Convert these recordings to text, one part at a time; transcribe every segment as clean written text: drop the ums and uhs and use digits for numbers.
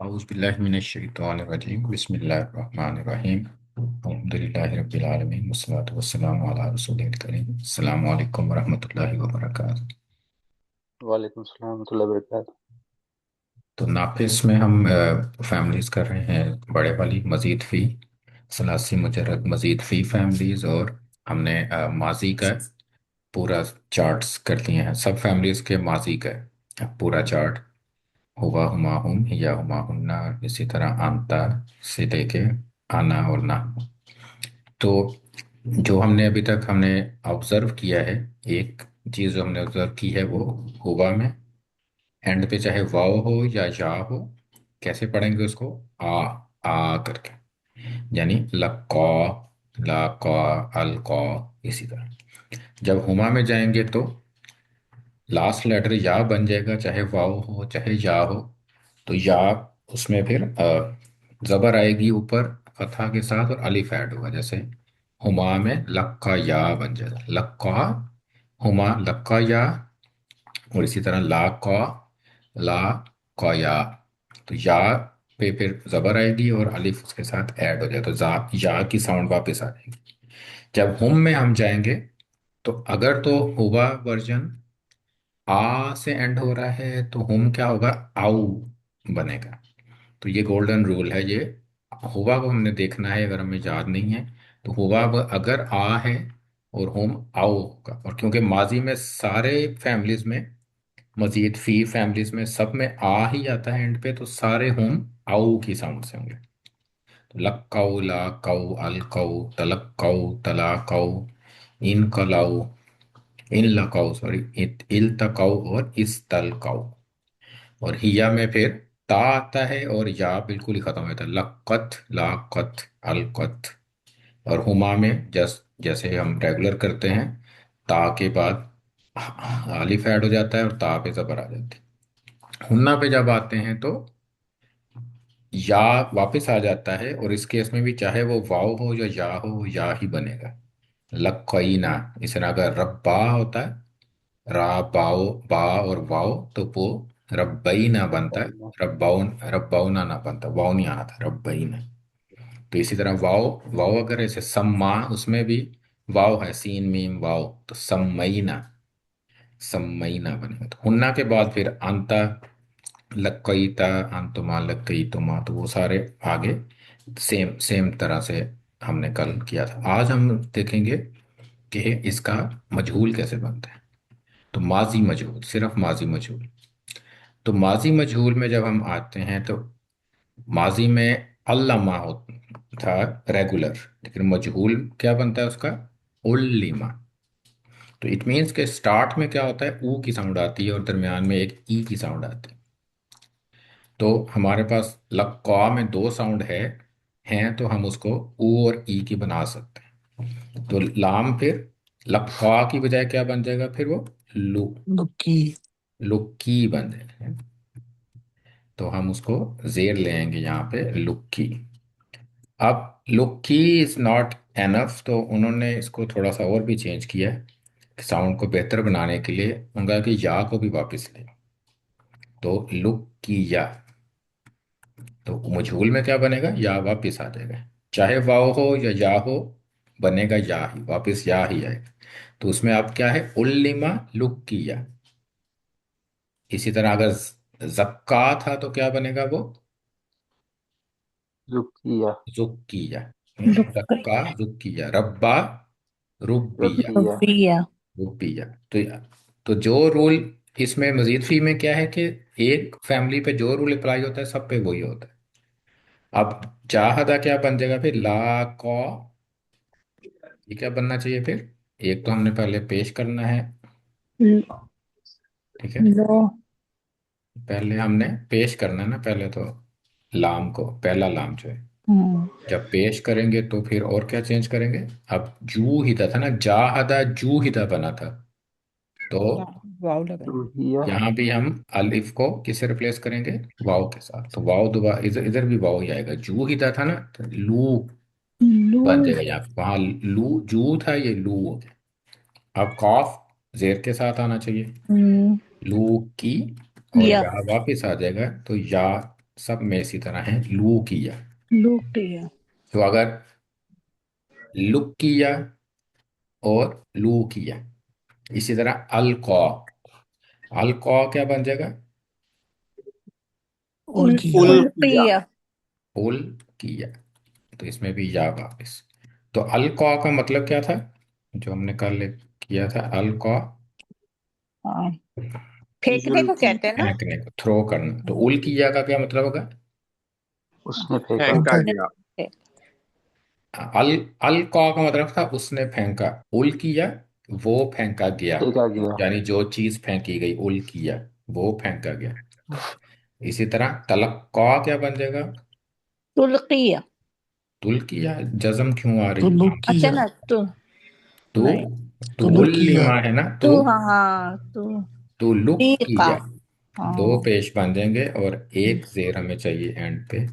औज़ुबिल्लाहिमिनश्शैतानिर्रजीम बिस्मिल्लाहिर्रहमानिर्रहीम अल्हम्दुलिल्लाहि रब्बिल आलमीन वस्सलातु वस्सलामु अला रसूलिल करीम अस्सलामु अलैकुम वरहमतुल्लाहि वबरकातुहू। वालेकुम सलाम रहमतुल्लाहि वबरकातुह। तो नाफिस में हम फैमिलीज कर रहे हैं बड़े वाली मजीद फ़ी सलासी मुजर्रद मजीद फ़ी फैमिलीज, और हमने माजी का पूरा चार्ट्स कर लिए हैं। सब फैमिलीज के माजी का पूरा चार्ट, हुआ हुमा हुम हिया हुमा हुन्ना, इसी तरह आंता से लेके आना और ना। तो जो हमने अभी तक हमने ऑब्जर्व किया है, एक चीज़ जो हमने ऑब्जर्व की है वो हुआ में एंड पे चाहे वाव हो या या हो, कैसे पढ़ेंगे उसको? आ आ करके, यानी लक्का लाका अलका। इसी तरह जब हुमा में जाएंगे तो लास्ट लेटर या बन जाएगा, चाहे वाव हो चाहे या हो। तो या उसमें फिर जबर आएगी ऊपर फतहा के साथ और अलिफ ऐड होगा। जैसे हुमा में लक्का या बन जाएगा, लक्का हुमा लक्का या। और इसी तरह ला का या, तो या पे फिर जबर आएगी और अलिफ उसके साथ ऐड हो जाए तो जा या की साउंड वापस आ जाएगी। जब हुम में हम जाएंगे तो अगर तो हुआ वर्जन आ से एंड हो रहा है तो हुम क्या होगा? आऊ बनेगा। तो ये गोल्डन रूल है। ये हुआ को हमने देखना है, अगर हमें याद नहीं है तो हुआ अगर आ है और होम आओ होगा। और क्योंकि माजी में सारे फैमिलीज में, मजीद फी फैमिलीज में सब में आ ही आता है एंड पे, तो सारे होम आओ की साउंड से होंगे। तो लक्काऊ लाकाऊ अलकाऊ तलक्काऊ तलाकाऊ इन कलाऊ इन लकाऊ, सॉरी, इल तकाऊ और इस तलकाऊ। और हिया में फिर ता आता है और या बिल्कुल ही खत्म हो जाता है, लक्कत लाकत अलकत। और हुमा में जैसे हम रेगुलर करते हैं, ता के बाद अलिफ ऐड हो जाता है और ता पे जबर आ जाती है। हुन्ना पे जब आते हैं तो या वापस आ जाता है, और इस केस में भी चाहे वो वाव हो या या हो, या ही बनेगा। लक्कईना, इस तरह अगर रब्बा होता है, रा बाओ बा और वाओ, तो वो रब्बई ना बनता है, रब्बाउन रब्बाउना ना बनता, वाओ नहीं आना था, रब्बई ना। तो इसी तरह वाओ, वाओ अगर ऐसे सम्मा, उसमें भी वाओ है, सीन मीम वाओ, तो सम्मईना सम्मईना बनेगा। तो हुन्ना के बाद फिर अंता लक्कईता अंतुमा लक्कईतुमा, तो वो सारे आगे सेम सेम तरह से हमने कल किया था। आज हम देखेंगे कि इसका मजहूल कैसे बनता है। तो माजी मजहूल, सिर्फ माजी मजहूल। तो माजी मजहूल में जब हम आते हैं तो माजी में अल्लामा हो था रेगुलर, लेकिन मजहूल क्या बनता है उसका? उल्लिमा। तो इट मीन्स के स्टार्ट में क्या होता है, ऊ की साउंड आती है और दरमियान में एक ई की साउंड आती है। तो हमारे पास लक्का में दो साउंड हैं, तो हम उसको ऊ और ई की बना सकते हैं। तो लाम फिर लक्का की बजाय क्या बन जाएगा? फिर वो लु दुखी। लुक्की बन जाएगा। तो हम उसको जेर ले आएंगे यहाँ पे, लुक्की। अब लुक्की इज नॉट एनफ, तो उन्होंने इसको थोड़ा सा और भी चेंज किया है साउंड को बेहतर बनाने के लिए। उनका कि या को भी वापस ले, तो लुक्किया। तो मजहूल में क्या बनेगा? या वापस आ जाएगा, चाहे वाव हो या या हो, बनेगा या ही, वापस या ही आएगा। तो उसमें अब क्या है? उल्लिमा लुक्किया। इसी तरह अगर जक्का था तो क्या बनेगा वो? रुकिया। जुक्किया। रुपया। जक्का जुक्किया, रब्बा रुब्बिया रबिया। रुपया। रुब्बिया। तो जो रूल इसमें मजीद फी में क्या है कि एक फैमिली पे जो रूल अप्लाई होता है सब पे वही होता है। अब चाहदा क्या बन जाएगा फिर? ला कौ, ये क्या बनना चाहिए फिर? एक तो हमने पहले पेश करना है, ठीक है। लो। पहले हमने पेश करना है ना, पहले तो लाम को, पहला लाम जो है हम्म। जब पेश करेंगे तो फिर और क्या चेंज करेंगे? अब जू हिता था ना, जाहदा जू हिता बना था, तो वाव लगाएंगे। रूहिया। यहाँ भी हम अलिफ को किससे रिप्लेस करेंगे? वाव के साथ। तो वाव दोबारा इधर इधर भी वाव ही आएगा। जू हिता था ना, तो लू लू। बन जाएगा यहाँ पे, वहाँ लू जू था, ये लू हो गया। अब कॉफ जेर के साथ आना चाहिए, हम्म। लू की, और या। यहाँ वापिस आ जाएगा तो या सब में इसी तरह है, लू किया। लुकिया। तो अगर लुक किया और लू किया, इसी तरह अल्कॉ, अल्कॉ क्या बन जाएगा? उल उल उल किया। उल्किया। उल किया। तो इसमें भी या वापस। तो अल्कॉ का मतलब क्या था, जो हमने कल किया था? अल्कॉ हाँ, फेंकने को जुल्फी। कहते हैं ना। फेंकने को, थ्रो करना। तो उल किया का क्या मतलब होगा? उसने फेंका। फेंका उसने गया। अल अलका का मतलब था उसने फेंका। उल किया, वो फेंका गया। फेंका गया। यानी जो चीज फेंकी गई, उल किया, वो फेंका गया। इसी तरह तलक्का क्या बन जाएगा? तुल्किया। तुल किया, जज्म क्यों आ रही है? अच्छा तुलुकिया। ना, तू तो नहीं, तो तुलुकिया। उल्लीमा है ना, तू तो हाँ तू तो लुक टीका। किया। दो हाँ। पेश बन जाएंगे और एक जेर हमें चाहिए एंड पे।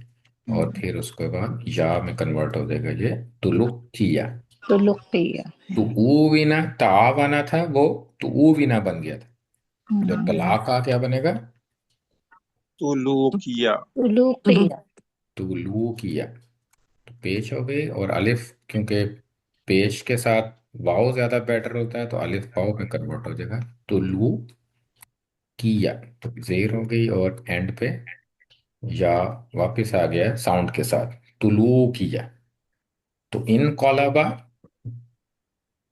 और फिर उसके बाद या में कन्वर्ट हो जाएगा ये, तो लुक किया। तुल्किया। तो ऊ विना ता बना था वो, तो ऊ विना बन गया था। जो हम्म, तलाक का क्या बनेगा? तुलु किया। तुलु तुल्किया। तो लू किया। तो पेश हो गई, और अलिफ क्योंकि पेश के साथ वाव ज्यादा बेटर होता है, तो अलिफ वाव में कन्वर्ट हो जाएगा। तो लू किया। तो जेर हो गई और एंड पे या वापस आ गया साउंड के साथ, तुलू किया। तो इन कौलाबा,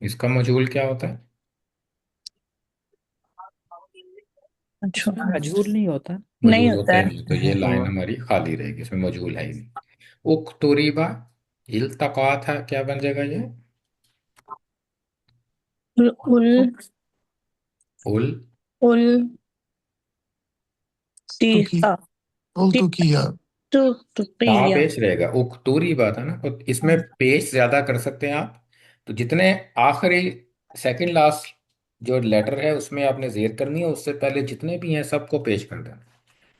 इसका मजहूल क्या होता है? अच्छा, इसमें मजहूल नहीं होता। नहीं मजहूल होता होता ही है। नहीं, तो ये लाइन हमारी खाली रहेगी, इसमें मजहूल है ही नहीं। उक्तुरिबा, इल्तका था, क्या बन जाएगा ये? उल उल उल उल तुकी टीका। उल किया। तू ता तुकिया। पेश रहेगा, उक्तुरिबा था ना, तो इसमें पेश ज्यादा कर सकते हैं आप। तो जितने आखिरी सेकंड लास्ट जो लेटर है उसमें आपने जेर करनी है, उससे पहले जितने भी हैं सबको पेश कर देना।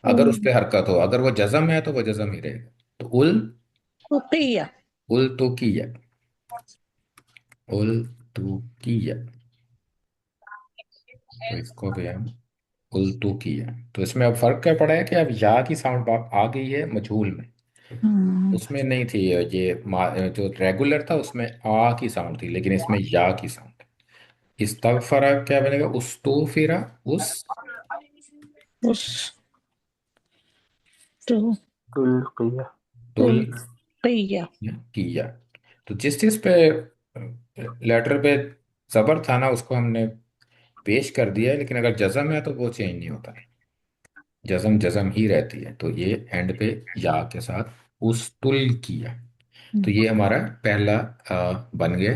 अगर उस उल पर हरकत हो, अगर वो जजम है तो वो जजम ही रहेगा। तो उल, तुकिया। उल तो किया, उल तो किया। तो इसको भी हम उल्टू किया। तो इसमें अब फर्क क्या पड़ा है कि अब या की साउंड आ गई है मजहूल में। उसमें नहीं थी ये जो रेगुलर था उसमें आ की साउंड थी, लेकिन इसमें या की साउंड। इस्तगफरा क्या बनेगा? उस्तगफिरा, उस उस तू तुल किया। तुल तुल्किया। किया। तो जिस चीज पे लेटर पे जबर था ना, उसको हमने पेश कर दिया है, लेकिन अगर जजम है तो वो चेंज नहीं होता, जजम जजम ही रहती है। तो ये एंड पे या के साथ उस्तुल किया। तो ये हमारा पहला बन गया,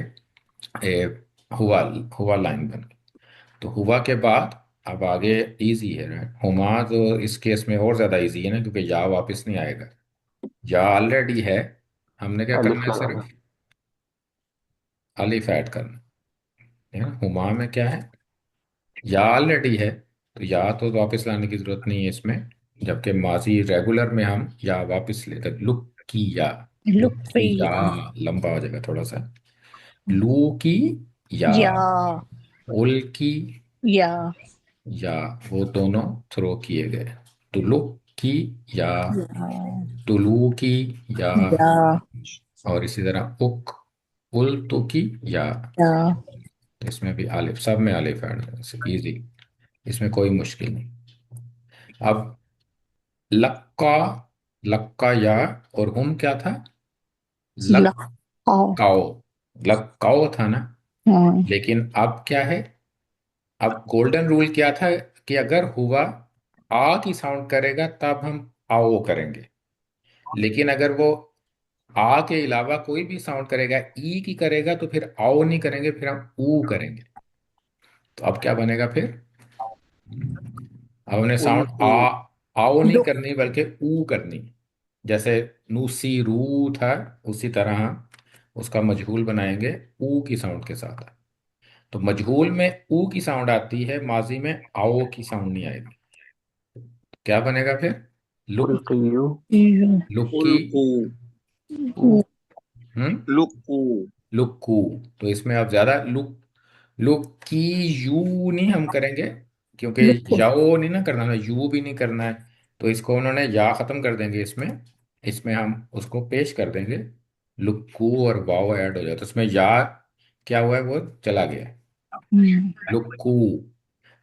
ए, हुआ, हुआ लाइन बन गई। तो हुआ के बाद अब आगे इजी है, राइट? हुमा तो इस केस में और ज्यादा इजी है ना, क्योंकि या वापस नहीं आएगा, या ऑलरेडी है। हमने क्या करना अलिफ है? लगा सिर्फ दे। अलिफ ऐड करना है ना। हुमा में क्या है? या ऑलरेडी है, तो या तो वापस लाने की जरूरत नहीं है इसमें। जबकि माजी रेगुलर में हम या वापस लेते, लुक की या, लुक की या, लुकिया। लंबा हो जाएगा थोड़ा सा। लू की या, या उल की या या, वो दोनों थ्रो किए गए। तुलुक की या, तुलू की या, या और इसी तरह उक, उल तो की या। या तो इसमें भी आलिफ, सब में आलिफ ऐड है, इजी। इसमें कोई मुश्किल नहीं। अब लक्का, लक्का या, और हम क्या था? लकाओ। लक्काओ, लक्काओ था ना। हाँ। लेकिन अब क्या है? अब गोल्डन रूल क्या था कि अगर हुआ आ की साउंड करेगा तब हम आओ करेंगे, लेकिन अगर वो आ के अलावा कोई भी साउंड करेगा, ई की करेगा, तो फिर आओ नहीं करेंगे, फिर हम ऊ करेंगे। तो अब क्या बनेगा फिर? अब हमने उल साउंड उ। आओ नहीं लुक करनी, बल्कि ऊ करनी। जैसे नूसी रू था, उसी तरह हम उसका मजहूल बनाएंगे ऊ की साउंड के साथ। तो मजहूल में ऊ की साउंड आती है, माजी में आओ की साउंड नहीं आएगी। क्या बनेगा फिर? लुक, उल कियू। लुक उल की, उ। ऊ। हम्म, लुक उ। लुक्कू। तो इसमें अब ज्यादा लुक, लुक की यू नहीं हम करेंगे, क्योंकि लुक याओ नहीं ना करना, ना यू भी नहीं करना है। तो इसको उन्होंने या खत्म कर देंगे इसमें। इसमें हम उसको पेश कर देंगे, लुक्कू और वाव ऐड हो जाए तो इसमें या क्या हुआ है, वो चला गया है, लुक्कू।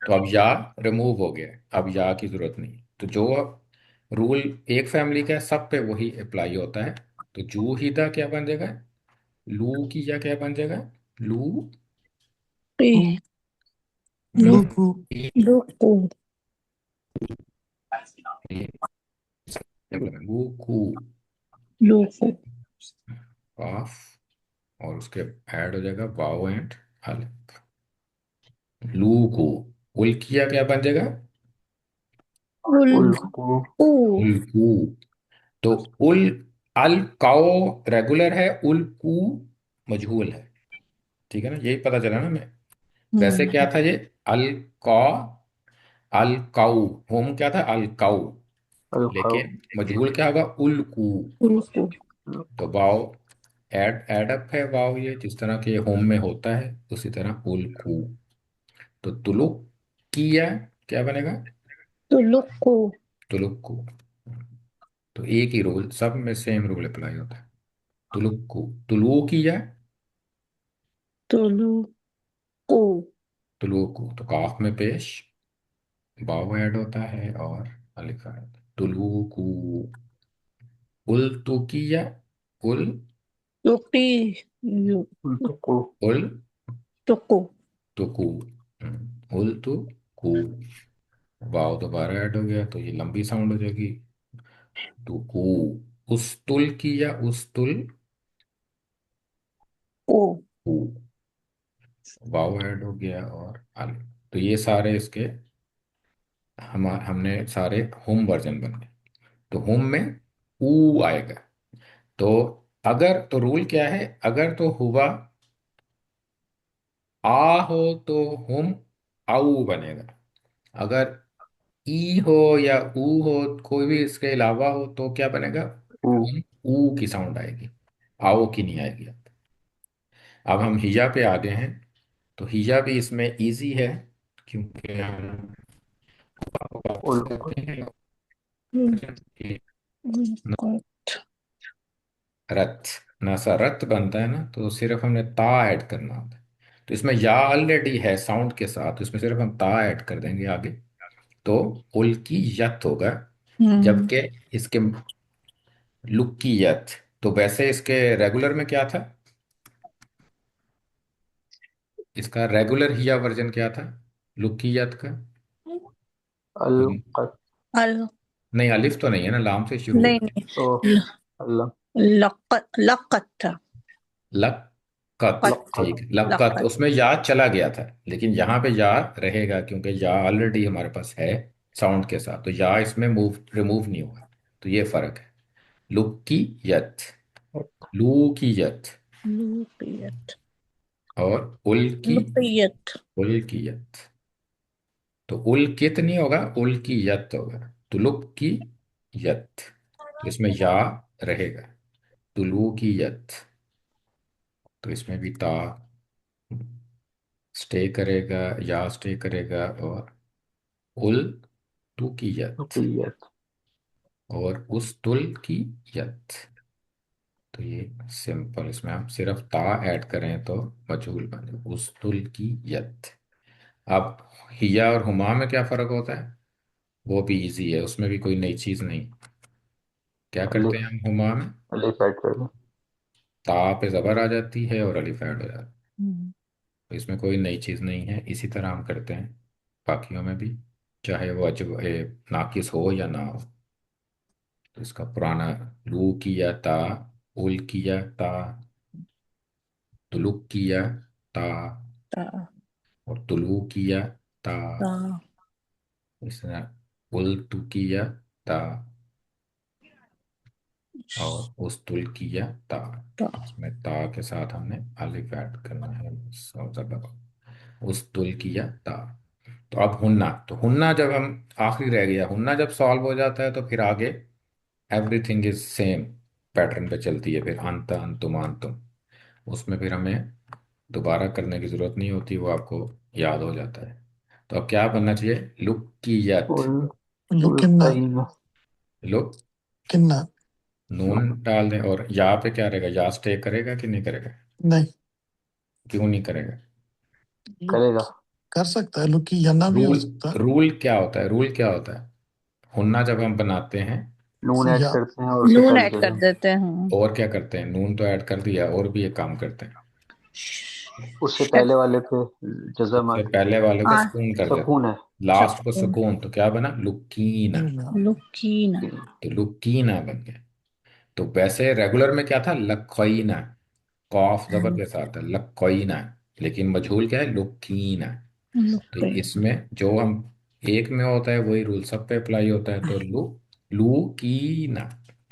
तो अब या रिमूव हो गया है, अब या की जरूरत नहीं है। तो जो रूल एक फैमिली का है सब पे वही अप्लाई होता है। तो जू ही दा क्या बन जाएगा, लू की या क्या बन जाएगा, लू पी लू लुकु ई, लुकु लू कू लुकु ऑफ, और उसके ऐड हो जाएगा वाव एंड अलिफ, लू को। उल किया क्या बन जाएगा, उल उल्कू उ उल कू। तो उल, अल काओ रेगुलर है, उल कू मजहूल है। ठीक है ना, यही पता चला ना मैं। वैसे क्या था ये, अल का, अल काऊ, होम क्या था अल काऊ, अलकाऊ लेकिन मजहूल क्या होगा, उल कू। उल्कु तो वाव एड अप है वाव, ये जिस तरह के होम में होता है उसी तरह उल कू। तो तुलुक किया क्या बनेगा, तुलुकु तुलुक को। तो एक ही रूल, सब में सेम रूल अप्लाई होता है। तुलुक को, तुलु किया, तुलुकु तुलु को तो काफ में पेश वाव ऐड होता है और अलिफ ऐड, तुलु को। उल तो किया, उल, तुकी यु उल्तुकु उल तुकु तो कू, उल तो कू। वाव दोबारा ऐड हो गया तो ये लंबी साउंड हो जाएगी, तो कू। उस तुल किया, उस तुल को कू, वाव ऐड हो गया और अलिफ। तो ये सारे इसके हमने सारे होम वर्जन बन गए। तो होम में ऊ आएगा। तो अगर, तो रूल क्या है, अगर तो हुआ आ हो तो होम आऊ बनेगा। अगर ई हो या ऊ हो, कोई भी इसके अलावा हो तो क्या बनेगा, उ होम ऊ की साउंड आएगी, आओ की नहीं आएगी। अब हम हिया पे आ गए हैं। तो हिया भी इसमें इजी है, क्योंकि हम वापस उल्कु करते हैं उल्कु रथ, ना सा रथ बनता है ना, तो सिर्फ हमने ता ऐड करना होता है। तो इसमें या ऑलरेडी है साउंड के साथ, तो इसमें सिर्फ हम ता ऐड कर देंगे आगे। तो उल की यत होगा, जबकि इसके लुक की यत। तो वैसे इसके रेगुलर में क्या था, इसका रेगुलर हिया वर्जन क्या था लुक की यत का, कोई, अलकत अल नहीं अलिफ तो नहीं है ना, लाम से शुरू नहीं होती है। नहीं तो अल्लाह लक़त लक़त लक्कत, लक़त ठीक है, लक्कत लक़त उसमें या चला गया था, लेकिन यहाँ पे या रहेगा क्योंकि या ऑलरेडी हमारे पास है साउंड के साथ, तो या इसमें मूव रिमूव नहीं होगा। तो ये फर्क है, लुक की यत, लू की यत, लुक़ियत और उल की, लुक़ियत उल की यत। तो उल कित नहीं होगा, उल की यत होगा, तुलुक की यत। तो इसमें या रहेगा, तुलू की यत। तो इसमें भी ता स्टे करेगा, या स्टे करेगा, और उल तू की यत, रुकियत और उस तुल की यत। तो ये सिंपल, इसमें हम सिर्फ ता ऐड करें तो मजहूल बन जाए, उस तुल की यत। अब हिया और हुमा में क्या फर्क होता है, वो भी इजी है, उसमें भी कोई नई चीज नहीं। क्या करते हैं अलिफ हम हुमा में, अलिफ ऐड कर दो ता पे जबर आ जाती है और अलिफ ऐड हो जाता है। तो इसमें कोई नई चीज नहीं है, इसी तरह हम करते हैं बाकियों में भी, चाहे वो अजब नाकिस हो या ना हो। तो इसका पुराना लू किया ता, उल किया ता, तुलुक किया ता, ता और तुलू किया ता, ता इस तरह उल तू किया ता, और उस तुल किया ता। ता इसमें ता के साथ हमने अलिफ ऐड करना है, उस तुल किया ता। तो अब हुन्ना, तो हुन्ना जब हम आखिरी रह गया, हुन्ना जब सॉल्व हो जाता है तो फिर आगे एवरीथिंग इज सेम पैटर्न पे चलती है, फिर अंत अंतुम अंतुम। उसमें फिर हमें दोबारा करने की जरूरत नहीं होती, वो आपको याद हो जाता है। तो अब क्या बनना चाहिए, लुक की यत, उल लुकन्ना उल्कैन लो, किन्ना। नून डाल दें, और या पे क्या रहेगा, या स्टे करेगा कि नहीं करेगा? नहीं, क्यों नहीं करेगा? करेगा। कर सकता है, लुकी यन्ना भी हो रूल, सकता है। रूल क्या होता है, रूल क्या होता है? हुन्ना जब हम बनाते हैं, नून ऐड या करते हैं और उसे नून पहले ऐड कर जगह देते हैं। और क्या करते हैं, नून तो ऐड कर दिया, और भी एक काम करते हैं, उससे पहले वाले पे जजम उससे पहले वाले को आ सुकून कर देते सकून हैं, है। लास्ट को सकून। सुकून, तो क्या बना, लुकीना। किन्ना। लुकीना। तो लुकीना बन गया। तो वैसे रेगुलर में क्या था, लकोइना, कॉफ जबर के साथ है, लकोइना। लेकिन मजहूल क्या है, लुकीना। तो लुकी। इसमें जो हम एक में होता है वही रूल सब पे अप्लाई होता है, तो लुकीना।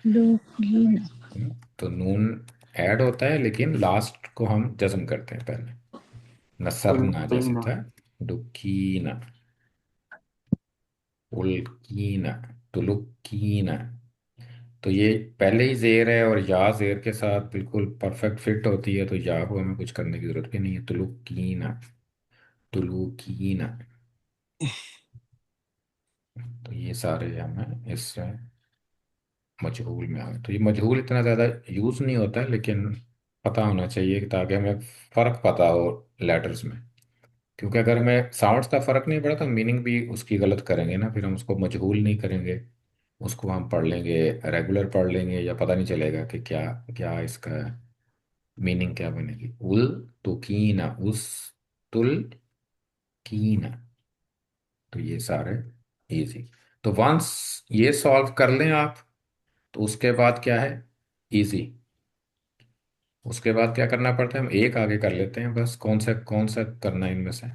लुकीना। तो नून ऐड होता है, लेकिन लास्ट को हम जज्म करते हैं पहले, नसरना जैसे उल्कीना। था, दुकीना, उल्कीना, तो लुकीना। तो ये पहले ही जेर है, और या जेर के साथ बिल्कुल परफेक्ट फिट होती है, तो या को हमें कुछ करने की जरूरत भी नहीं है, तुलुकीना, तुलुकीना। तो ये सारे हमें इस मजहूल में आ गए। तो ये मजहूल इतना ज़्यादा यूज़ नहीं होता है, लेकिन पता होना चाहिए ताकि हमें फ़र्क पता हो लेटर्स में। क्योंकि अगर हमें साउंड्स का फ़र्क नहीं पड़ा तो मीनिंग भी उसकी गलत करेंगे ना, फिर हम उसको मजहूल नहीं करेंगे, उसको हम पढ़ लेंगे, रेगुलर पढ़ लेंगे, या पता नहीं चलेगा कि क्या क्या इसका मीनिंग क्या बनेगी। उल तुकीना, उस तुल कीना। तो ये सारे इजी। तो वंस ये सॉल्व कर लें आप, तो उसके बाद क्या है, इजी। उसके बाद क्या करना पड़ता है, हम एक आगे कर लेते हैं बस, कौन सा करना है इनमें से,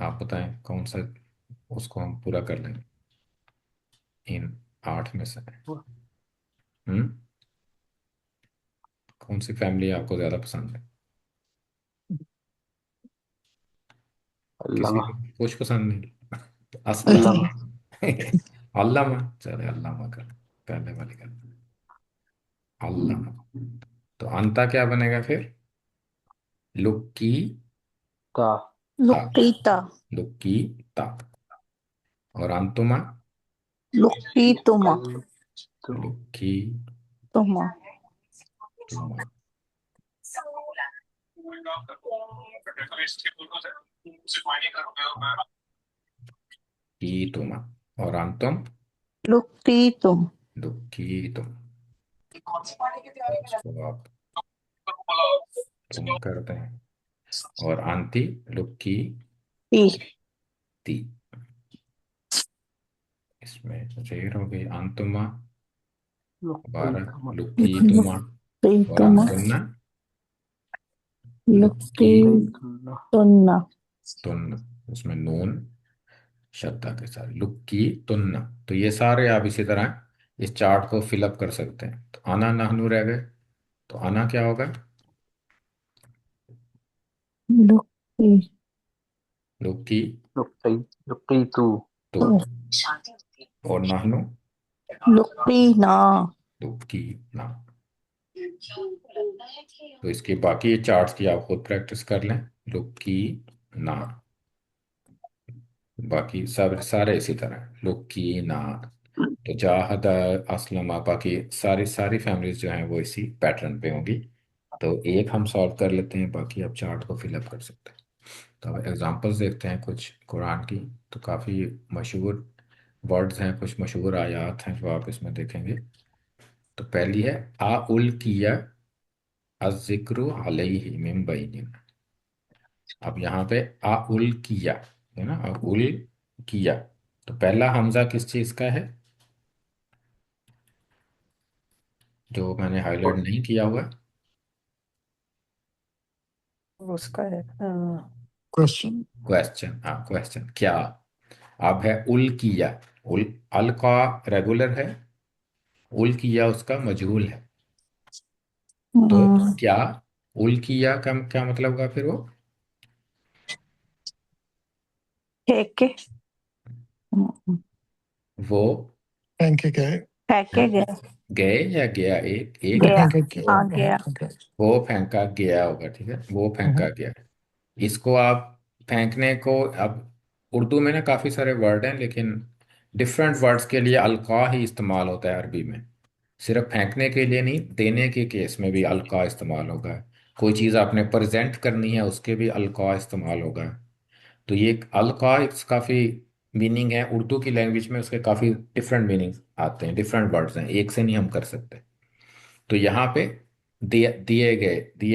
आप बताएं कौन सा, उसको हम पूरा कर लेंगे इन 8 में से। हम्म, कौन सी फैमिली आपको ज्यादा पसंद है? किसी अल्लामा। को कुछ पसंद नहीं, तो अल्लामा। अस्लमा। अल्लामा, चले अल्लामा कर, पहले वाली कर, अल्लामा। तो अंता क्या बनेगा फिर, लुक्की ता। ता, लुकीता। लुक्की ता। और अंतुमा, लुकीतुमा। कल तो लुक्की तुमा। तुमा, की तुमा। और अंतुम, लुकीतुम। लुक्की तुम। इसको आप तुम करते हैं। और आंती, लुक्की ती। ती। इसमें जेर हो गई, अंतुमा लुक्की 12, तुम। लुक्की तुमा। और लुकीतुमा। अंतुन्ना, लुक्की लुक्की लुकीतुन्ना। तुन्ना, उसमें नून शद्दा के साथ, लुक्की तुन्ना। तो ये सारे आप इसी तरह इस चार्ट को फिलअप कर सकते हैं। तो आना नाहनू रह गए, तो आना क्या होगा, लुकी। लुक्की लुक्की लुक्की तू। तो, और नाहनू, लुकीना। लुक्की ना। तो इसकी बाकी चार्ट्स की आप खुद प्रैक्टिस कर लें, लुक्की ना। बाकी सब सारे इसी तरह, लुक्की ना। तो जाहदा, असलमा, बाकी सारी सारी फैमिलीज जो हैं वो इसी पैटर्न पे होंगी। तो एक हम सॉल्व कर लेते हैं, बाकी आप चार्ट को फिलअप कर सकते हैं। तो अब एग्जांपल्स देखते हैं कुछ कुरान की। तो काफ़ी मशहूर वर्ड्स हैं, कुछ मशहूर आयात हैं जो आप इसमें देखेंगे। तो पहली है, आ उल किया अज़िक्रु अलैहि मिन बैनिना। अब यहाँ पे आ उल किया है ना, आ उल किया, तो पहला हमजा किस चीज़ का है, जो मैंने हाईलाइट नहीं किया हुआ? उसका है क्वेश्चन। क्वेश्चन, हाँ क्वेश्चन क्या। अब है उल किया, उल, अल का रेगुलर है, उल किया उसका मजहूल है। तो क्या, उल किया का क्या मतलब होगा फिर वो, फेंके। वो फेंके गए। फेंके गए। गए या गया, एक है, गया। फेंके गया। हाँ गया। ओके। वो फेंका गया होगा, ठीक है, वो फेंका हम्म। गया। इसको आप फेंकने को, अब उर्दू में ना काफ़ी सारे वर्ड हैं, लेकिन डिफरेंट वर्ड्स के लिए अल्का ही इस्तेमाल होता है अरबी में। सिर्फ फेंकने के लिए नहीं, देने के केस में भी अल्का इस्तेमाल होगा। कोई चीज़ आपने प्रेजेंट करनी है उसके भी अल्का इस्तेमाल होगा। तो ये एक अल्का काफ़ी मीनिंग है, उर्दू की लैंग्वेज में उसके काफ़ी डिफरेंट मीनिंग आते हैं, डिफरेंट वर्ड्स हैं, एक से नहीं हम कर सकते। तो यहाँ पे दिए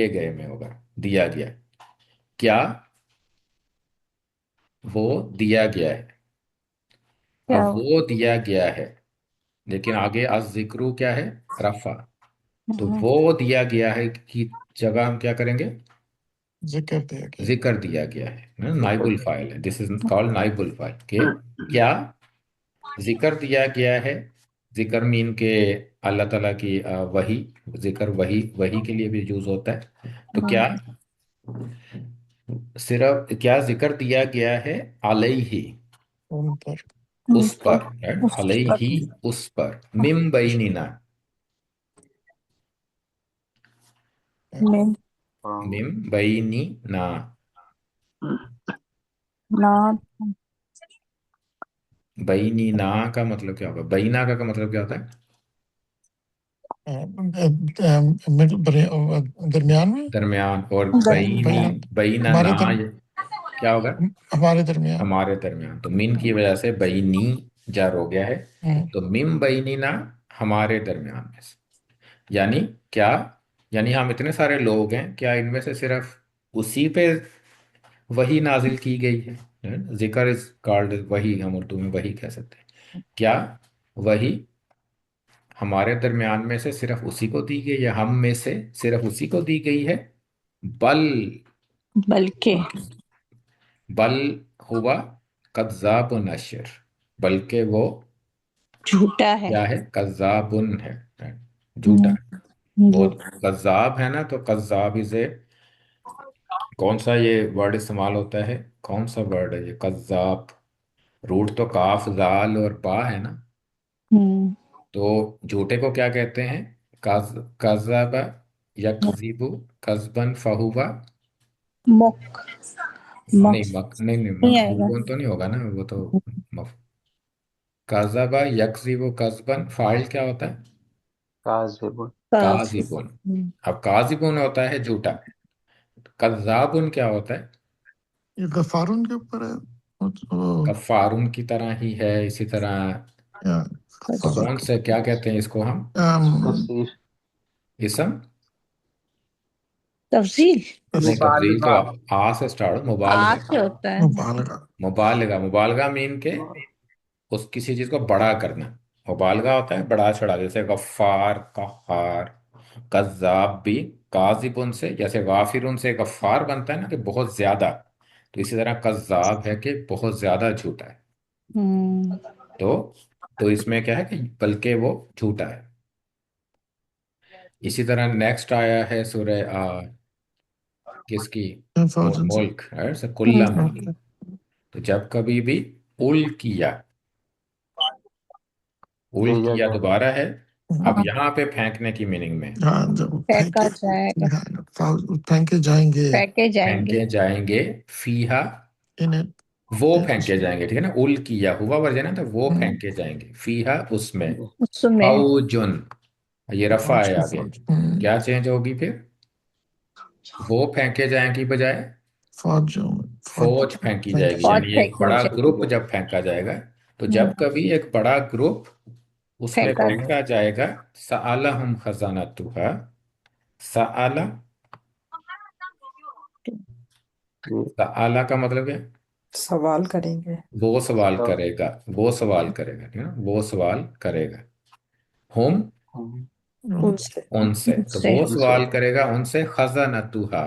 गए में होगा दिया गया। क्या वो दिया गया है। क्या अब वो दिया गया है, लेकिन आगे अज जिक्रू क्या है, रफा। तो हम्म, वो दिया गया है की जगह हम क्या करेंगे, जिक्र दिया गया। जिक्र दिया गया है ना, जिक्र नाइबुल दिया। फाइल है, दिस इज कॉल्ड नाइबुल फाइल के। क्या जिक्र दिया गया है। जिक्र मीन के अल्लाह ताला की वही, जिक्र वही वही के लिए भी यूज होता है। तो क्या, हम्म, सिर्फ क्या जिक्र दिया गया है, अलैहि, उन पर। उस पर पर, right? उस पर अलैहि, उस पर, मिम बैनिना, में हाँ, मिम बैनिना। ना बैनिना का मतलब क्या होगा, बैना का मतलब क्या होता है, दरमियान में। दरमियान। और बैनी, दरमियान बैन बैना हमारे ना, दर, ये क्या होगा, हमारे दरमियान। हमारे दरमियान। तो मिन की वजह से बैनी जार हो गया है। हम्म, तो मिम बैनिना, हमारे दरमियान में से। यानी क्या, यानी हम इतने सारे लोग हैं, क्या इनमें से सिर्फ उसी पे वही नाजिल की गई है। जिक्र इज कॉल्ड वही, हम उर्दू में वही कह सकते हैं। क्या वही हमारे दरमियान में से सिर्फ उसी को दी गई, या हम में से सिर्फ उसी को दी गई है। बल, बल्कि बल हुआ कज़्ज़ाब नशर, बल्कि वो झूठा है। क्या है, कज़्ज़ाबुन है, झूठा हम्म, है। वो झूठ कज़्ज़ाब है ना, तो कज़्ज़ाब इसे, कौन सा ये वर्ड इस्तेमाल होता है, कौन सा वर्ड है ये कज़्ज़ाब। रूट तो काफ जाल और बा है ना। हम्म, तो झूठे को क्या कहते हैं, कज़्ज़ब यकज़िबु कज़्बन फहुवा। मुक मक नहीं नहीं नहीं, नहीं आएगा। मकजूबन तो नहीं होगा ना, वो तो कज़बा यकज़िबु कज़बन, फाइल क्या होता है, काज़िबुन। काफ काजिबुन। अब काजिबुन होता है झूठा, कज़ाबुन क्या होता है, ये गफारुन के ऊपर है। कफ़ारुन की तरह ही है इसी तरह। या गफार कौन के। से क्या कहते हैं इसको हम, तफसीर। इसम। तफसील नहीं, तफसीर। तब्दील तो मुबालगा। आ से स्टार्ट, आ मुबालगा। से होता है। मुबालगा। मुबालगा, मुबालगा मीन के उस किसी चीज को बड़ा करना। मुबालगा होता है बड़ा चढ़ा, जैसे गफ्फार, कहार, कज्जाब भी काजिबुन से, जैसे गाफिरुन से गफ्फार बनता है ना कि बहुत ज्यादा, तो इसी तरह कज्जाब है कि बहुत ज्यादा झूठा है। हम्म, तो तो इसमें क्या है कि बल्कि वो झूठा है। इसी तरह नेक्स्ट आया है सूरह किसकी, फौजन से। मुल्क है से कुल्लम। ओके। तो जब कभी भी उल किया, उल भेजा किया जाए। दोबारा है। अब हाँ, यहाँ पे फेंकने की मीनिंग में, हाँ, जब फेंका फेंके। जाएगा, हाँ, फेंके जाएंगे। फेंके जाएंगे। फेंके जाएंगे, फीहा, इन्हें। वो फेंके जाएंगे, ठीक है ना, उल किया हुआ वर्जन है, तो वो हम्म, फेंके जाएंगे, फीहा उसमें, उसमें फौजुन, ये रफा फौज है की आगे। फौज। क्या चेंज होगी फिर, वो फेंके जाएंगे बजाय फौज। फौज फौज फेंकी फेंके जाएगी। और यानी एक फेंके बड़ा ग्रुप जाएंगे। जब फेंका जाएगा, तो हम्म, जब कभी एक बड़ा ग्रुप उसमें फेंका फेंका जाएगा, सअलहुम खजानतुहा, सअला, जाएगा। सअला का मतलब क्या है? सवाल करेंगे वो सवाल तब करेगा, वो सवाल करेगा, ठीक है ना, वो सवाल करेगा। हम हम उनसे उनसे, तो उनसे वो उनसे सवाल करेगा उनसे, खजानतुहा।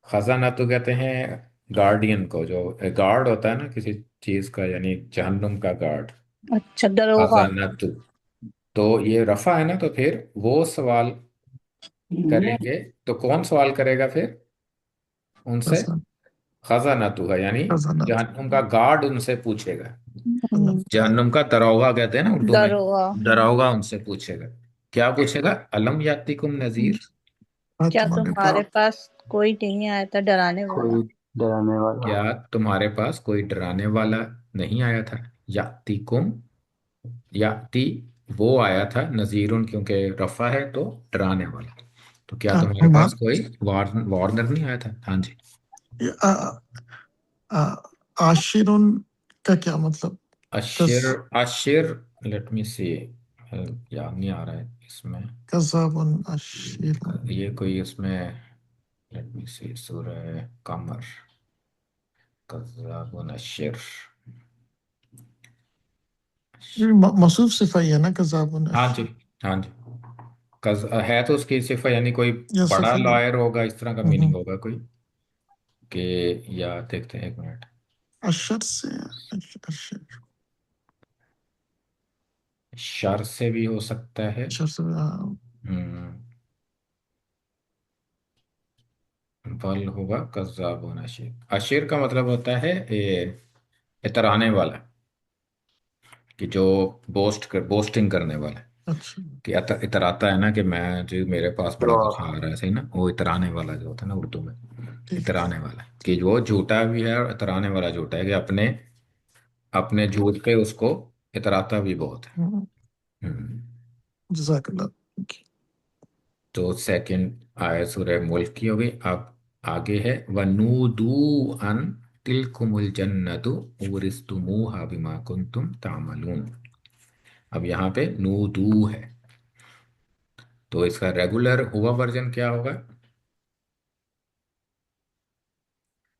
खजानतु कहते हैं गार्डियन को, जो गार्ड होता है ना किसी चीज का, यानी जहन्नुम का गार्ड, अच्छा दरोगा। खजानतु। तो ये रफा है ना, तो फिर वो सवाल करेंगे। तो कौन सवाल करेगा फिर उनसे, खजाना। खजानतु है, यानी खजाना। जहन्नुम का गार्ड उनसे पूछेगा। हम्म, जहन्नुम का दरोगा कहते हैं ना उर्दू में, दरोगा। दरोगा उनसे पूछेगा। क्या पूछेगा, अलम यातिकुम नजीर, हाँ, क्या तुम्हारे तुम्हारे पास। पास कोई नहीं आया था डराने वाला। कोई डराने वाला। क्या तुम्हारे पास कोई डराने वाला नहीं आया था। यातिकुम, याति वो आया था, नजीरुन क्योंकि रफा है तो डराने वाला। तो क्या तुम्हारे पास हुमार कोई वार्नर नहीं आया था? हाँ जी। ये, आशिरुन का क्या मतलब? कस अशिर, अशिर, लेट मी सी, याद नहीं आ रहा है इसमें। कज़ाबुन आशिरुन। ये कोई इसमें, लेट मी सी, सूरह कमर, कज़्ज़ाबुन अशिर। ये मौसूफ सिफा ही है ना, कज़ाबुन हाँ जी, आशिर। हाँ जी। कज है तो उसकी सिफा, यानी कोई या बड़ा सिफा है। लॉयर होगा, इस तरह का मीनिंग होगा कोई कि, या देखते हैं एक मिनट। अशर से अशर शर से भी हो सकता है। अशर से हम्म, बल होगा कज़्ज़ाब होना शेर। अशीर का मतलब होता है इतराने वाला, कि जो बोस्टिंग करने वाला, अच्छा। कि इतराता है ना, कि मैं जो मेरे पास बड़ा तो कुछ आ रहा है, सही ना, वो इतराने वाला जो होता है ना उर्दू में, ठीक है। इतराने वाला, कि वो झूठा भी है और इतराने वाला झूठा है, कि अपने अपने झूठ पे उसको इतराता भी बहुत है। हम्म। जज़ाकल्लाह। तो सेकंड आयत सूरह मुल्क की हो गई। अब आगे है वनूदू अन तिलकुमुल जन्नतु उरिस्तुमूहा बिमा कुंतुम तामलून। अब यहाँ पे नूदू है, तो इसका रेगुलर हुआ वर्जन क्या होगा?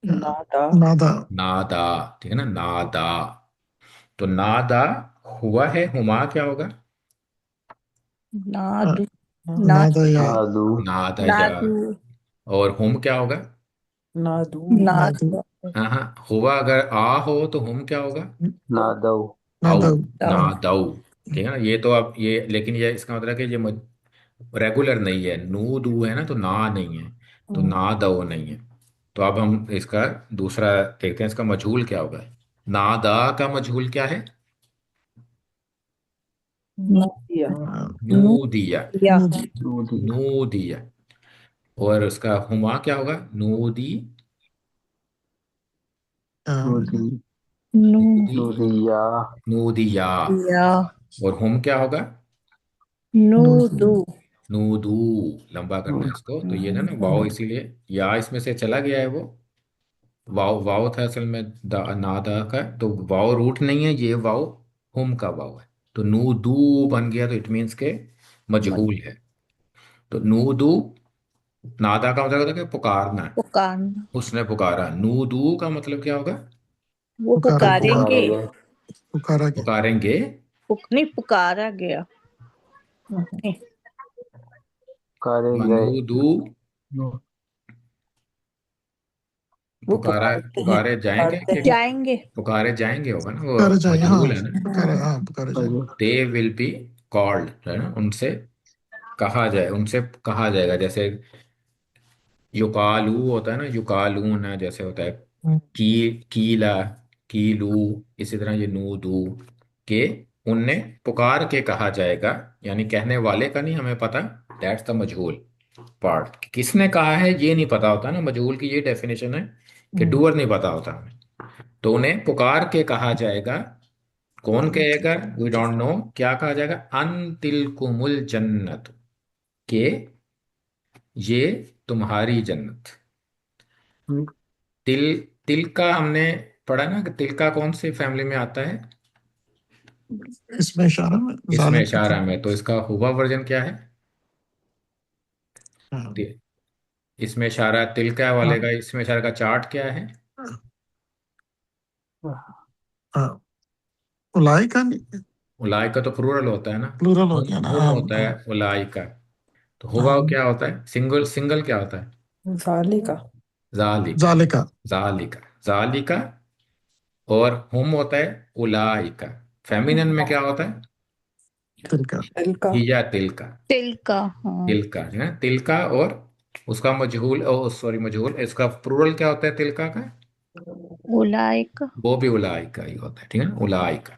नादा। नादा। नादा, ठीक है ना, नादा। तो नादा हुआ है, हुमा क्या होगा? नादू, नादा नादू, या नादू नादा या। नादू, और हुम क्या होगा? नादू। नादू। नादू, हाँ हाँ, हुआ अगर आ हो तो हुम क्या होगा? नादऊ आउ, नादा। ना दाऊ। दाऊ। ठीक है ना, ये तो अब ये, लेकिन ये इसका मतलब कि ये रेगुलर नहीं है, नू दू है ना, तो ना नहीं है, तो ना दो नहीं है। तो अब हम इसका दूसरा देखते हैं, इसका मजहूल क्या होगा। नादा का मजहूल क्या है? नूदिया। नू नू दिया, या नूदी। नूदी नू दिया। और उसका हुमा क्या होगा? नू दी, नूदी नू नू दी, नूदिया नू दिया। या और हुम क्या होगा? नूदी। नूदू। नूदू। लंबा करना है इसको, तो ये ना वाओ, इसीलिए या इसमें से चला गया है वो, वाव वाव था असल में, नादा का, तो वाव रूट नहीं है, ये वाव हुम का वाव है। तो नू दू बन गया, तो इट मीन्स के मजहूल है। तो नू दू, नादा का मतलब होता है कि पुकारना, पुकारना, उसने पुकारा। नू दू का मतलब क्या होगा? वो पुकारा गया। पुकारेंगे। पुकारे गए पुकारा गया। पुकारेंगे। नहीं, पुकारा गया। नहीं, पुकारे गए मनू दू, नू- वो पुकारा, पुकारते हैं, पुकारे जाएंगे पुकारते कि, हैं। जाएंगे। पुकारे जाएंगे होगा ना, वो पुकारा जाएंगे, हाँ। मजहूल है ना। पुकारा, हाँ, पुकारा जाएंगे। और दे विल बी कॉल्ड, है ना, उनसे कहा जाए, उनसे कहा जाएगा। जैसे युकालू होता है ना, युकालून है, जैसे होता है की, कीला, कीलू। इसी तरह ये नूदू के, उनने पुकार के कहा जाएगा, यानी कहने वाले का नहीं हमें पता, दैट्स द मजहूल पार्ट। किसने कहा है ये नहीं पता होता ना, मजहूल की ये डेफिनेशन है कि डूअर नहीं पता होता हमें। तो उन्हें पुकार के कहा जाएगा। कौन कहेगा? We don't know. क्या कहा जाएगा? अन तिलकुमुल जन्नत, के ये तुम्हारी जन्नत। तिल, तिल का हमने पढ़ा ना, कि तिल का कौन सी फैमिली में आता है? इसमें इशारा में इसमें जालिम का इशारा था। में, तो इसका हुआ वर्जन क्या है? हाँ। इसमें इशारा तिल का वाले हाँ। का, इसमें इशारा का चार्ट क्या है? हाँ। उलाई का नहीं। उलाई का तो प्लूरल होता है ना। प्लूरल हो हुम, गया ना, हुम हाँ, होता है हाँ। उलाई का। तो हुआ हाँ। क्या होता है? सिंगल, सिंगल क्या होता है? जालिका। जालिका, जालिका। जालिका, जालिका। और हुम होता है उलाई का। फेमिनिन में क्या होता है? तिलका। तिलका। हिया तिल का, तिल का, हाँ। तिल का, है ना, तिल का। और उसका मजहूल, ओ सॉरी, मजहूल, इसका प्लूरल क्या होता है तिलका का? उलाइक। वो भी उलाई का ही होता है, ठीक है ना, उलाई का।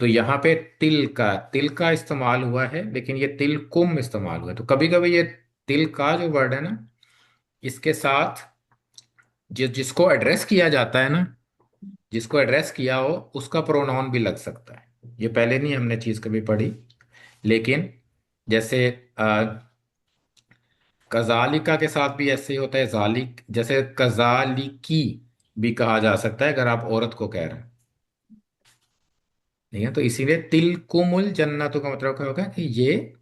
तो यहाँ पे तिल का इस्तेमाल हुआ है, लेकिन ये तिल कुम इस्तेमाल हुआ है। तो कभी कभी ये तिल का जो वर्ड है ना, इसके साथ जिसको एड्रेस किया जाता है ना, जिसको एड्रेस किया हो उसका प्रोनाउन भी लग सकता है। ये पहले नहीं हमने चीज कभी पढ़ी, लेकिन जैसे कजालिका के साथ भी ऐसे ही होता है, जालिक जैसे कजालिकी भी कहा जा सकता है अगर आप औरत को कह रहे हैं। ठीक है, तो इसीलिए तिलकुमुल जन्नतों का मतलब क्या होगा कि ये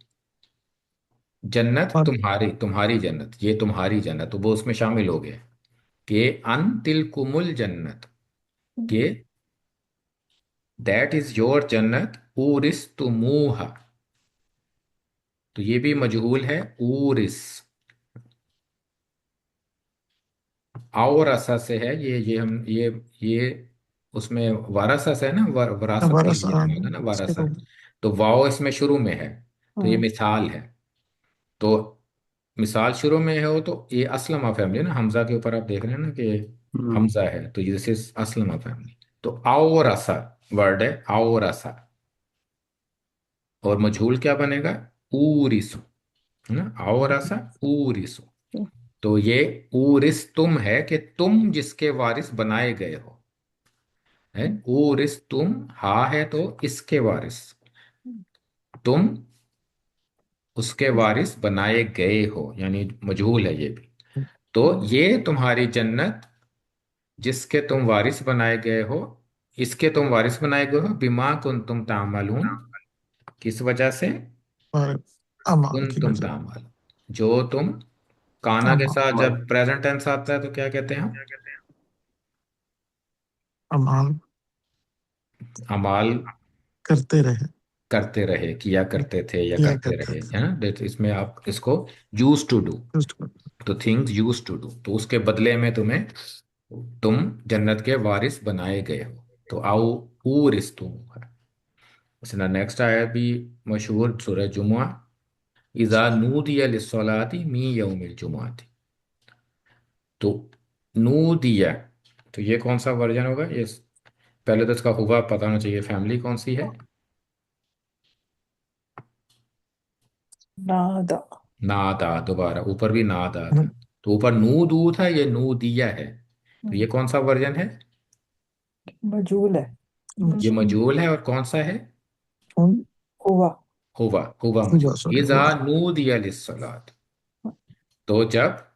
जन्नत और तुम्हारी, तुम्हारी जन्नत, ये तुम्हारी जन्नत, तो वो उसमें शामिल हो गया कि अन तिलकुमुल जन्नत, के दैट इज योर जन्नत उरिस तुमूहा। तो ये भी मजहूल है, उरिस और असा से है, ये हम ये उसमें वारासा से है ना, वरासत के हमारा लिए बना होगा ना वारासा। शुरू तो वाव इसमें शुरू में है, तो ये हम्म, मिसाल है। तो मिसाल शुरू में हो तो ये असलमा फैमिली है ना, हमजा के ऊपर आप देख रहे हैं ना कि हम्म, हमजा है, तो दिस इज असलमा फैमिली। तो और असा वर्ड है, और असा, और मजहूल क्या बनेगा, ऊरिसु, है ना, और असा ऊरिसु। तो ये ऊरिस तुम है कि तुम जिसके वारिस बनाए गए हो, है ऊरिस तुम, हा है तो इसके वारिस, तुम उसके वारिस बनाए गए हो, यानी मजहूल है ये भी। तो ये तुम्हारी जन्नत जिसके तुम वारिस बनाए गए हो, इसके तुम वारिस बनाए गए हो, बिमा कुन तुम तामलून, किस वजह से, हमारे अमाल कुन की तुम वजह। तामल, जो तुम, काना के अमाल साथ अमल जब प्रेजेंट टेंस आता है तो क्या कहते हैं हम, अमाल अमाल करते रहे, करते रहे, किया करते थे या किया करते करते रहे, थे। है ना, इसमें आप इसको यूज टू डू, Just तो थिंग्स यूज टू डू, तो उसके बदले में तुम्हें, तुम जन्नत के वारिस बनाए गए हो, तो आओ ऊरिस तुम है। इसना नेक्स्ट आया भी मशहूर सूरह जुमुआ, इज़ा नूदिया लिस्सलाति मी यौमिल जुमुआति। तो नूदिया, तो ये कौन सा वर्जन होगा ये, पहले तो इसका हुआ पता होना चाहिए, फैमिली कौन सी है, नादा नादा, दोबारा ऊपर भी नादा था, तो ऊपर नू दू था, ये नू दिया है, तो ये कौन सा वर्जन है, मजूल है। ये मजूल है, और कौन सा है, हुआ हुआ, हुआ हुआ, मजूल, सॉरी इज़ा हुआ। नूदिया लिस्सलात, तो जब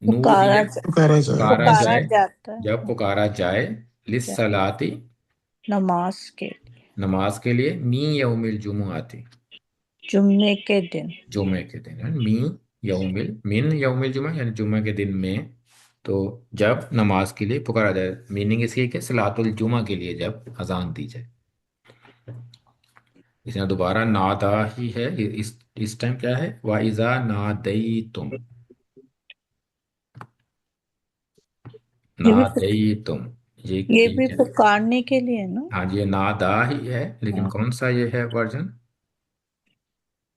पुकारा नूदिया, पुकारा जाए, पुकारा पुकारा जाए, जाता है जब पुकारा जाए, जा- लिस्सलाती, नमाज के नमाज के लिए, मी यौमिल जुमुआती, जुम्मे के दिन। जुमे के दिन, है मी यौमिल, मिन यौमिल जुमा, यानी जुमे के दिन में, तो जब नमाज के लिए पुकारा जाए, मीनिंग इसकी है कि सलातुल जुमा के लिए जब अजान दी जाए। इसमें दोबारा नादा ही है, इस टाइम क्या है, वाइजा नादई तुम, ये भी नादई तुम, ये ये भी क्या, पुकारने के लिए ना। हाँ ये नादा ही है, लेकिन हाँ, कौन सा ये है वर्जन,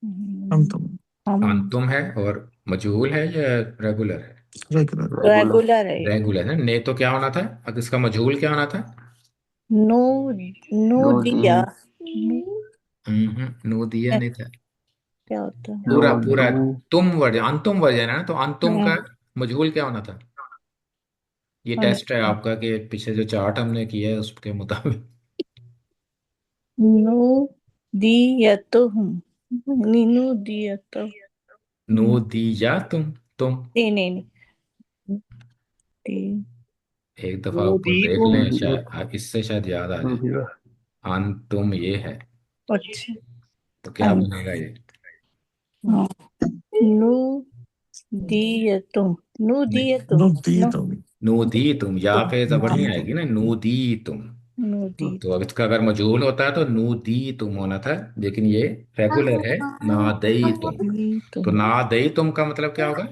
हम हम्म, तो हम अंतुम है, और मजहूल है या रेगुलर है, रेगुलर। रेगुलर रेगुलर है ये। रेगुलर है, ने तो क्या होना था, अगर इसका मजहूल क्या होना था, नो नो नो दी दिया नो, नो दिया नहीं था, क्या होता है। नो पूरा पूरा, दू तुम वर्जन, अंतुम वर्जन है ना, तो अंतुम का हम्म, मजहूल क्या होना था, ये टेस्ट है आपका कि पीछे जो चार्ट हमने किया है उसके मुताबिक, नो दिया तो हूँ, नीनू दिया तो नो दिया तुम नहीं नहीं नहीं एक दफा ऊपर नूदी देख तुम। लें, दिया शायद इससे शायद याद आ जाए, दिया अंतुम ये है, अच्छा तो क्या बनेगा ये, हाँ, नो दिया तुम, नो नहीं, दिया तुम, नो दी नो तो नो दी तुम, या पे जबर दी नहीं तो आएगी ना, नो दी तुम। नो दी तो अब इसका अगर मजहूल होता है तो नू दी तुम होना था, लेकिन ये रेगुलर है, ना दई तुम। तो तुम। ना दई तुम का मतलब क्या होगा,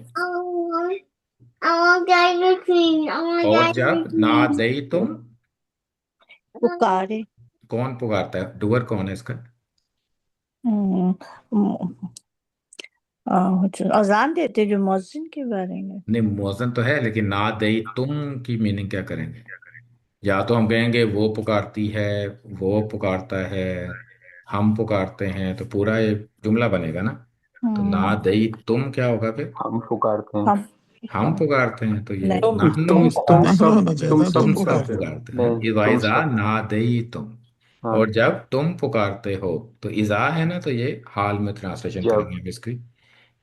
और जब ना दई तुम, पुकारे, कौन पुकारता है, डुअर कौन है इसका, हम्म, जो अजान देते जो मौजिन के बारे में। नहीं मौजन तो है, लेकिन ना दई तुम की मीनिंग क्या करेंगे, या तो हम कहेंगे वो पुकारती है, वो पुकारता है, हम पुकारते हैं, तो पूरा ये जुमला बनेगा ना, तो ना हम्म, दई तुम क्या होगा फिर, हम पुकारते हैं। हम हम पुकारते हैं तो ये नहीं, नहनु तुम तुम इस्तगीथ, नहनु पुकारते होना चाहिए तुम था, सब तुम तुम सब पुकारते पुकारते हो। हो। पुकारते हैं। नहीं, तुम इज़ा सब। नादई तुम, हाँ। और जब तुम पुकारते हो, तो इज़ा है ना, तो ये हाल में ट्रांसलेशन जब। करेंगे अब इसकी,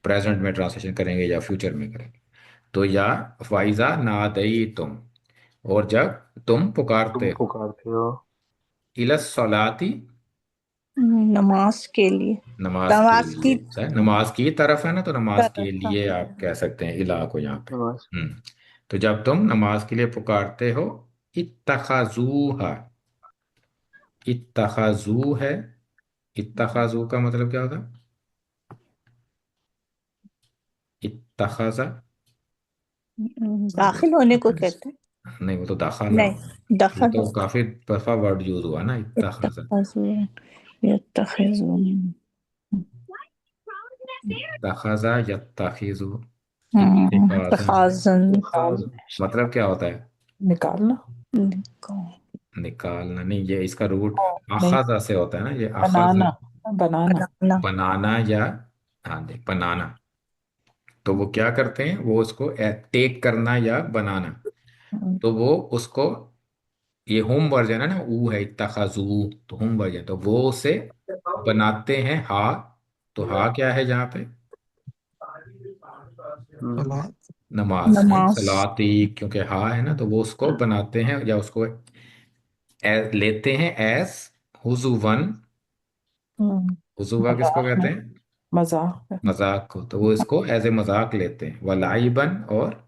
प्रेजेंट में ट्रांसलेशन करेंगे या फ्यूचर में करेंगे। तो या फाइजा नादई तुम, और जब तुम तुम पुकारते हो, पुकारते हो। इलस सलाती, नमाज के लिए, नमाज के नमाज की लिए, सही, नमाज की तरफ है ना, तो नमाज के तरफ। लिए आप कह सकते हैं इला को यहाँ पे। नमाज। तो जब तुम नमाज के लिए पुकारते हो, इत्तखाजूहा, इत्तखाजू है, इत्तखाजू का मतलब क्या होता है? इत्तखाजा, दाखिल होने को कहते हैं। नहीं वो तो दाखला हो, नहीं, ये दखल तो होता काफी दफा वर्ड यूज हुआ ना, है। इत्तखाजा। यत्तखिज़ून। इत्तखाजा यत्तखिजु, इत्तिखाजन, इत्तिखाज़न। निकाल मतलब क्या होता है? निकालना। निकालना नहीं, ये इसका रूट ओ, नहीं, अखाजा से होता है ना, ये अखाजा, बनाना, बनाना। बनाना। बनाना या, हाँ जी बनाना। तो वो क्या करते हैं, वो उसको टेक करना या बनाना, हम्म, तो वो उसको, ये होम वर्जन है ना, ऊ है इत्तखाजू, तो होम वर्जन, तो वो उसे बनाते हैं हा। तो हा क्या है यहाँ पे? हम्म। सलात। नमाज, नहीं नमाज। सलाती, क्योंकि हा है ना, तो वो उसको बनाते हैं या उसको लेते हैं एज हुजुवन। हुजुवा किसको मजाक कहते में, हैं? मजाक में। मजाक को, तो वो इसको एज ए मजाक लेते हैं, वलाइबन, और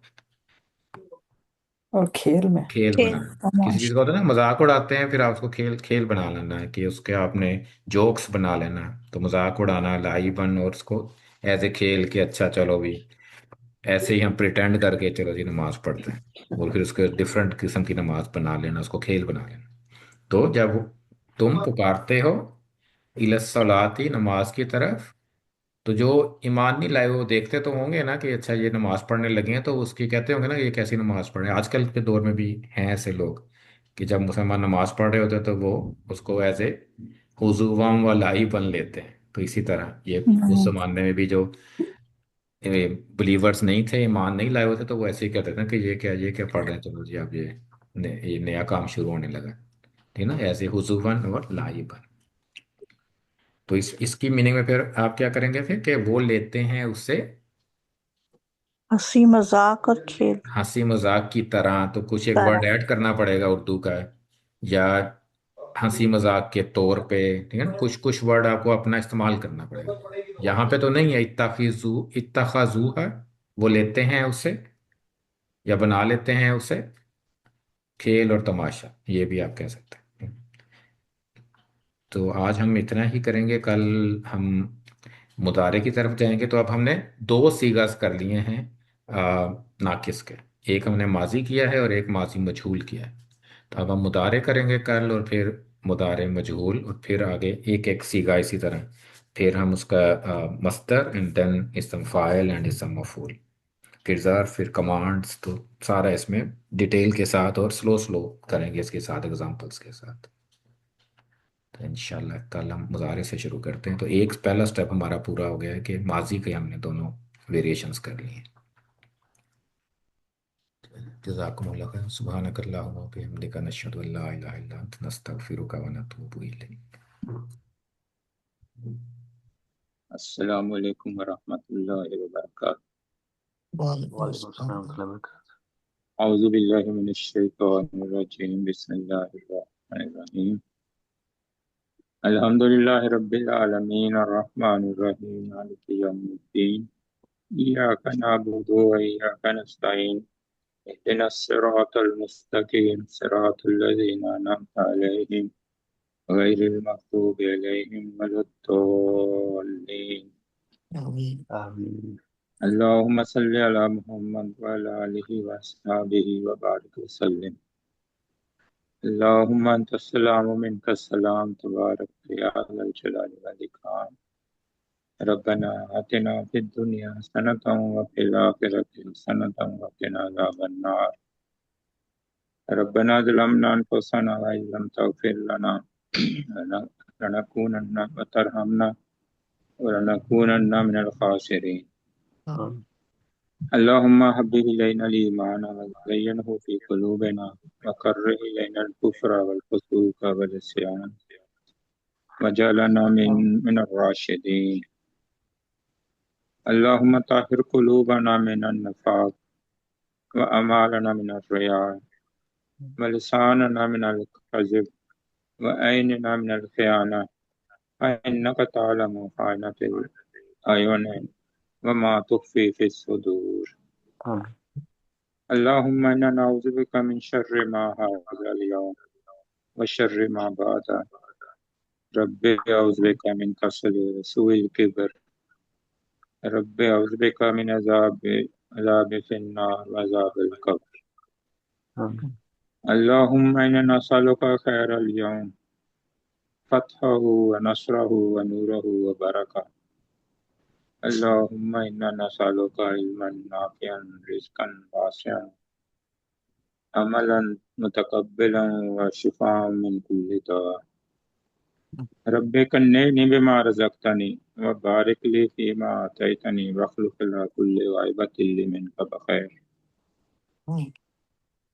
और खेल में। खेल खेल बनाना। किसी चीज तमाशा। का होता है ना मजाक उड़ाते हैं, फिर आप उसको खेल खेल बना लेना है, कि उसके आपने जोक्स बना लेना है। तो मजाक उड़ाना लाइबन, और उसको एज ए खेल के, अच्छा चलो भी ऐसे ही हम प्रिटेंड करके चलो जी नमाज पढ़ते हैं, और फिर उसके डिफरेंट किस्म की नमाज बना लेना, उसको खेल बना लेना। तो जब तुम पुकारते हो इलस्सलाती, नमाज की तरफ, तो जो ईमान नहीं लाए वो देखते तो होंगे ना कि अच्छा ये नमाज पढ़ने लगे हैं, तो उसकी कहते होंगे ना ये कैसी नमाज पढ़ रहे हैं। आजकल के दौर में भी हैं ऐसे लोग कि जब मुसलमान नमाज पढ़ रहे होते हैं तो वो उसको एज ए हुजुवम व लाइबन लेते हैं। तो इसी तरह ये उस जमाने में भी जो बिलीवर्स नहीं थे, ईमान नहीं लाए होते, तो वो ऐसे ही कहते थे कि ये क्या पढ़ रहे हैं, चलो जी अब ये नया काम शुरू होने लगा, ठीक है ना, ऐसे हुजुवन और लाइबन। तो इसकी मीनिंग में फिर आप क्या करेंगे फिर, कि वो लेते हैं उससे हंसी मजाक और खेल। हंसी मजाक की तरह, तो कुछ एक वर्ड तरह। ऐड करना पड़ेगा उर्दू का, या हंसी मजाक के तौर पे, ठीक है ना, कुछ कुछ वर्ड आपको अपना इस्तेमाल करना पड़ेगा। यहाँ पे तो नहीं है इत्ताखिजू, इत्तखाजू है, वो लेते हैं उसे या बना लेते हैं उसे खेल और तमाशा, ये भी आप कह सकते हैं। तो आज हम इतना ही करेंगे, कल हम मुदारे की तरफ जाएंगे। तो अब हमने दो सीगास कर लिए हैं नाकिस के, एक हमने माजी किया है और एक माजी मजहूल किया है। तो अब हम मुदारे करेंगे कल, और फिर मुदारे मजहूल, और फिर आगे एक एक सीगा इसी तरह, फिर हम उसका मस्दर एंड देन इसम फाइल एंड इसम मफूल, फिर ज़र्फ, फिर कमांड्स, तो सारा इसमें डिटेल के साथ और स्लो स्लो करेंगे इसके साथ, एग्जांपल्स के साथ। तो इंशाल्लाह कल हम मुजारे से शुरू करते हैं। तो एक पहला स्टेप हमारा पूरा हो गया है कि माजी के हमने दोनों वेरिएशंस कर लिए हैं। जज़ाकुमुल्लाह खैर, सुब्हानकल्लाहुम्मा व बिहम्दिका, नशहदु अल्ला इलाहा इल्ला अंता, नस्तगफिरुका व नतूबु इलैक। अस्सलाम वालेकुम वरहमतुल्लाहि वबरकातुहू। वालेकुम वालेकुम अस्सलाम। सलाम व रहमतुल्लाह। औज़ु बिल्लाहि मिनश शैतानिर रजीम, बिस्मिल्लाहिर रहमानिर रहीम। अल्हम्दुलिल्लाहि रब्बिल आलमीन, अर्रहमानिर रहीम, मालिकि यौमिद्दीन। इय्याका नअबुदु व इय्याका नस्तईन। इहदिनस सिरातल मुस्तकीम, सिरातल लज़ीना अनअमता अलैहिम, गैरिल मग़दूबि अलैहिम वलद्दॉल्लीन। आमीन। आमीन। अल्लाहुम्मा सल्लि अला मुहम्मद व अला आलिहि व अस्हाबिहि व बारिक वसल्लिम। अल्लाहुम्मा अंतस्सलाम व मिनकस्सलाम, तबारक या ज़ल जलाली वल इकराम। रब्बना आतिना फिद दुनिया हसनतन व फिल आखिरति हसनतन व क़िना अज़ाबन नार। रब्बना ज़लमना अनफुसना व इन लम तग़फिर लना लनकूनन्ना व तरहमना व लनकूनन्ना मिनल ख़ासिरीन। आमीन। आमीन। अल्लाहुम्मा हब्बिब इलैना ईमान वज़य्यिनहु फ़ी क़ुलूबिना वकर्रिह इलैना अल-कुफ़्र वल-फ़ुसूक़ वल-इस्यान वजअलना मिनर राशिदीन। अल्लाहुम्मा ताहिर क़ुलूबना मिनन निफ़ाक़ व अमालना मिनर रिया व लिसानना मिनल कज़िब व ऐनना मिनल ख़ियाना इन्नका तअलमु ख़ाइनतल अयुनि व मा तुख़फ़ी फ़िस्सुदूर। आमीन। अल्लाहुम्मा इन्ना नऊज़ु बिका मिन शर्रि मा हाज़ल यौम व शर्रि मा बादा। रब्बि अऊज़ु बिका मिन कसली व सूइल किब्र। रब्बि अऊज़ु बिका मिन अज़ाबि फ़िन्नार व अज़ाबिल क़ब्र। आमीन। अल्लाहुम्मा इन्ना नसअलुका खैरल यौम फ़तहहु व नस्रहु व नूरहु व बरकतहु। अल्लाहुम्मा इन्ना नसअलुका इल्मन नाफ़िअन रिज़्क़न वासिअन अमलन मुतक़ब्बिलन व शिफ़ाअन मिन कुल्लि दा। रब्बि कन्निअनी बिमा रज़क़तनी व बारिक ली फ़ीमा आतैतनी वख़्लुक़ ला कुल्लि गैबतिन मिनका बख़ैर।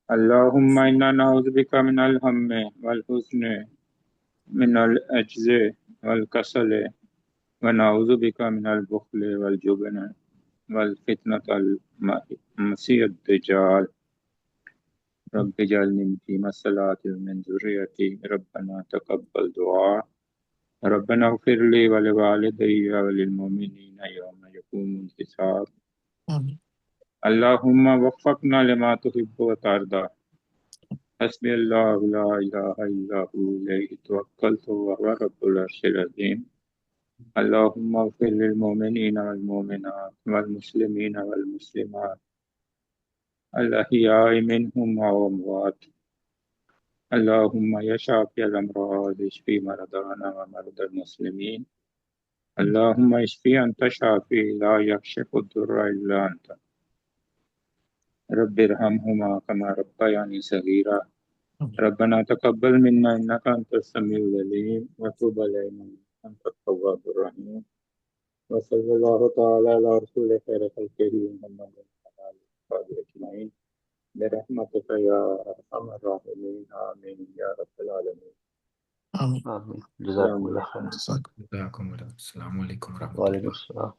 अल्लाहुम्मा इन्ना नऊज़ु बिका मिनल हम्मि वल हुज़्नि मिनल अज्ज़ि वल कसली व नऊज़ु बिका मिनल बुख़्लि वल जुब्नि वल फ़ितनतिल मसीहिद दज्जाल। रब्बि जअलनी मुक़ीम अस्सलाति व मिन ज़ुर्रिय्यति रब्बना तक़ब्बल दुआ। रब्बना इग़फ़िर ली व लिवालिदैया व लिलमुमिनीना यौम यक़ूमुल हिसाब। अल्लाहुम्मा वफ़्फ़क़ना लिमा तुहिब्बु व तर्दा। हस्बी अल्लाहु ला इलाहा इल्ला हु अलैहि तवक्कलतु व हुवा रब्बुल अर्शिल अज़ीम। अल्लाहुम्मा इग़फ़िर लिल मुमिनीना वल मुमिनात वल मुस्लिमीना वल मुस्लिमात अल अहयाइ मिनहुम व अमवात। अल्लाहुम्मा या शाफ़िअल अमराज़ इश्फ़ि मरदाना व मरदल मुस्लिमीन। अल्लाहुम्मा इश्फ़ि अंता शाफ़ी ला यक्शिफ़ु दुर्रा इल्ला अंता। रब्बि इरहमहुमा कमा रब्बयानी सगीरा। रब्बना तक़ब्बल मिन्ना इन्नका अंतस समीउल अलीम व तुब अलैना अंतत तव्वाबुर रहीम। व सल्लल्लाहु तआला अला रसूलिल खैरि खल्क़िही मुहम्मदिन व अला आलिहि व अस्हाबिहि अजमईन बिरहमतिका या अरहमर राहिमीन। आमीन या रब्बल आलमीन। आमीन। अस्सलामु जज़ाकुमुल्लाह अलैकुम। खैर। अस्सलाम वालेकुम वालेकुम रहमतुल्लाह। अस्सलाम।